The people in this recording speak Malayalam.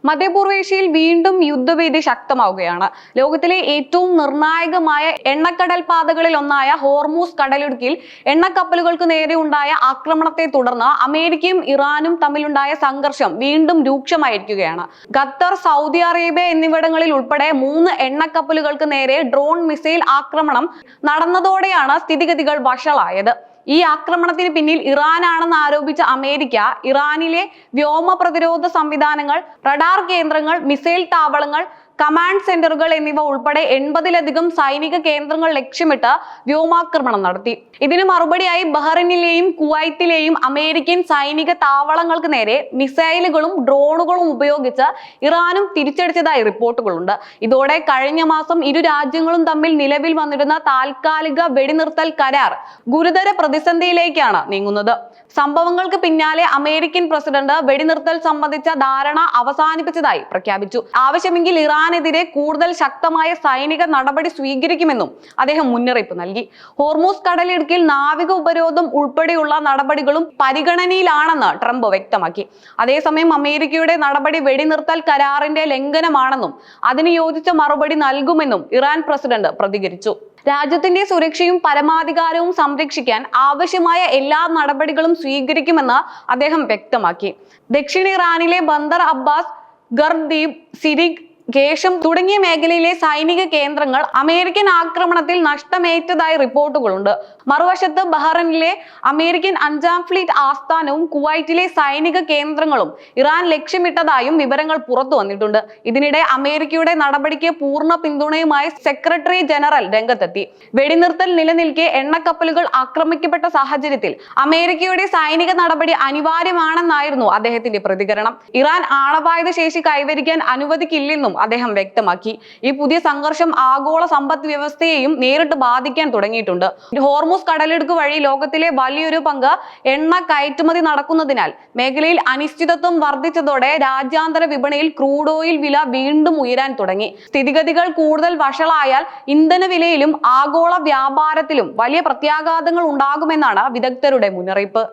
മധ്യപൂർവേഷ്യയിൽ വീണ്ടും യുദ്ധഭീതി ശക്തമാവുകയാണ്. ലോകത്തിലെ ഏറ്റവും നിർണായകമായ എണ്ണക്കടൽ പാതകളിൽ ഒന്നായ ഹോർമൂസ് കടലിടുക്കിൽ എണ്ണക്കപ്പലുകൾക്ക് നേരെ ഉണ്ടായ ആക്രമണത്തെ തുടർന്ന് അമേരിക്കയും ഇറാനും തമ്മിലുണ്ടായ സംഘർഷം വീണ്ടും രൂക്ഷമായിരിക്കുകയാണ്. ഖത്തർ, സൗദി അറേബ്യ എന്നിവിടങ്ങളിൽ ഉൾപ്പെടെ 3 എണ്ണക്കപ്പലുകൾക്ക് നേരെ ഡ്രോൺ മിസൈൽ ആക്രമണം നടന്നതോടെയാണ് സ്ഥിതിഗതികൾ വഷളായത്. ഈ ആക്രമണത്തിന് പിന്നിൽ ഇറാനാണെന്ന് ആരോപിച്ച അമേരിക്ക ഇറാനിലെ വ്യോമ പ്രതിരോധ സംവിധാനങ്ങൾ, റഡാർ കേന്ദ്രങ്ങൾ, മിസൈൽ താവളങ്ങൾ, കമാൻഡ് സെന്ററുകൾ എന്നിവ ഉൾപ്പെടെ 80ലധികം സൈനിക കേന്ദ്രങ്ങൾ ലക്ഷ്യമിട്ട് വ്യോമാക്രമണം നടത്തി. ഇതിന് മറുപടിയായി ബഹ്റൈനിലെയും കുവൈത്തിലെയും അമേരിക്കൻ സൈനിക താവളങ്ങൾക്ക് നേരെ മിസൈലുകളും ഡ്രോണുകളും ഉപയോഗിച്ച് ഇറാനും തിരിച്ചടിച്ചതായി റിപ്പോർട്ടുകളുണ്ട്. ഇതോടെ കഴിഞ്ഞ മാസം ഇരു രാജ്യങ്ങളും തമ്മിൽ നിലവിൽ വന്നിരുന്ന താൽക്കാലിക വെടിനിർത്തൽ കരാർ ഗുരുതര പ്രതിസന്ധിയിലേക്കാണ് നീങ്ങുന്നത്. സംഭവങ്ങൾക്ക് പിന്നാലെ അമേരിക്കൻ പ്രസിഡന്റ് വെടിനിർത്തൽ സംബന്ധിച്ച ധാരണ അവസാനിപ്പിച്ചതായി പ്രഖ്യാപിച്ചു. ആവശ്യമെങ്കിൽ ഇറാനെതിരെ കൂടുതൽ ശക്തമായ സൈനിക നടപടി സ്വീകരിക്കുമെന്നും അദ്ദേഹം മുന്നറിയിപ്പ് നൽകി. ഹോർമൂസ് കടലിടുക്കിൽ നാവിക ഉപരോധം ഉൾപ്പെടെയുള്ള നടപടികളും പരിഗണനയിലാണെന്ന് ട്രംപ് വ്യക്തമാക്കി. അതേസമയം അമേരിക്കയുടെ നടപടി വെടിനിർത്തൽ കരാറിന്റെ ലംഘനമാണെന്നും അതിന് യോജിച്ച മറുപടി നൽകുമെന്നും ഇറാൻ പ്രസിഡന്റ് പ്രതികരിച്ചു. രാജ്യത്തിന്റെ സുരക്ഷയും പരമാധികാരവും സംരക്ഷിക്കാൻ ആവശ്യമായ എല്ലാ നടപടികളും സ്വീകരിക്കുമെന്ന് അദ്ദേഹം വ്യക്തമാക്കി. ദക്ഷിണ ഇറാനിലെ ബന്ദർ അബ്ബാസ്, ഗർദ്ദീബ്, സിരിക്, ഗേഷം തുടങ്ങിയ മേഖലയിലെ സൈനിക കേന്ദ്രങ്ങൾ അമേരിക്കൻ ആക്രമണത്തിൽ നഷ്ടമേറ്റതായി റിപ്പോർട്ടുകളുണ്ട്. മറുവശത്ത് ബഹ്റൈനിലെ അമേരിക്കൻ 5ാം ഫ്ലീറ്റ് ആസ്ഥാനവും കുവൈറ്റിലെ സൈനിക കേന്ദ്രങ്ങളും ഇറാൻ ലക്ഷ്യമിട്ടതായും വിവരങ്ങൾ പുറത്തു വന്നിട്ടുണ്ട്. ഇതിനിടെ അമേരിക്കയുടെ നടപടിക്ക് പൂർണ്ണ പിന്തുണയുമായി സെക്രട്ടറി ജനറൽ രംഗത്തെത്തി. വെടിനിർത്തൽ നിലനിൽക്കെ എണ്ണക്കപ്പലുകൾ ആക്രമിക്കപ്പെട്ട സാഹചര്യത്തിൽ അമേരിക്കയുടെ സൈനിക നടപടി അനിവാര്യമാണെന്നായിരുന്നു അദ്ദേഹത്തിന്റെ പ്രതികരണം. ഇറാൻ ആണവായുധ ശേഷി കൈവരിക്കാൻ അനുവദിക്കില്ലെന്നും അദ്ദേഹം വ്യക്തമാക്കി. ഈ പുതിയ സംഘർഷം ആഗോള സമ്പദ് വ്യവസ്ഥയെയും നേരിട്ട് ബാധിക്കാൻ തുടങ്ങിയിട്ടുണ്ട്. ഹോർമൂസ് കടലിടുക്ക് വഴി ലോകത്തിലെ വലിയൊരു പങ്ക് എണ്ണ കയറ്റുമതി നടക്കുന്നതിനാൽ മേഖലയിൽ അനിശ്ചിതത്വം വർദ്ധിച്ചതോടെ രാജ്യാന്തര വിപണിയിൽ ക്രൂഡ് ഓയിൽ വില വീണ്ടും ഉയരാൻ തുടങ്ങി. സ്ഥിതിഗതികൾ കൂടുതൽ വഷളായാൽ ഇന്ധന വിലയിലും ആഗോള വ്യാപാരത്തിലും വലിയ പ്രത്യാഘാതങ്ങൾ ഉണ്ടാകുമെന്നാണ് വിദഗ്ധരുടെ മുന്നറിയിപ്പ്.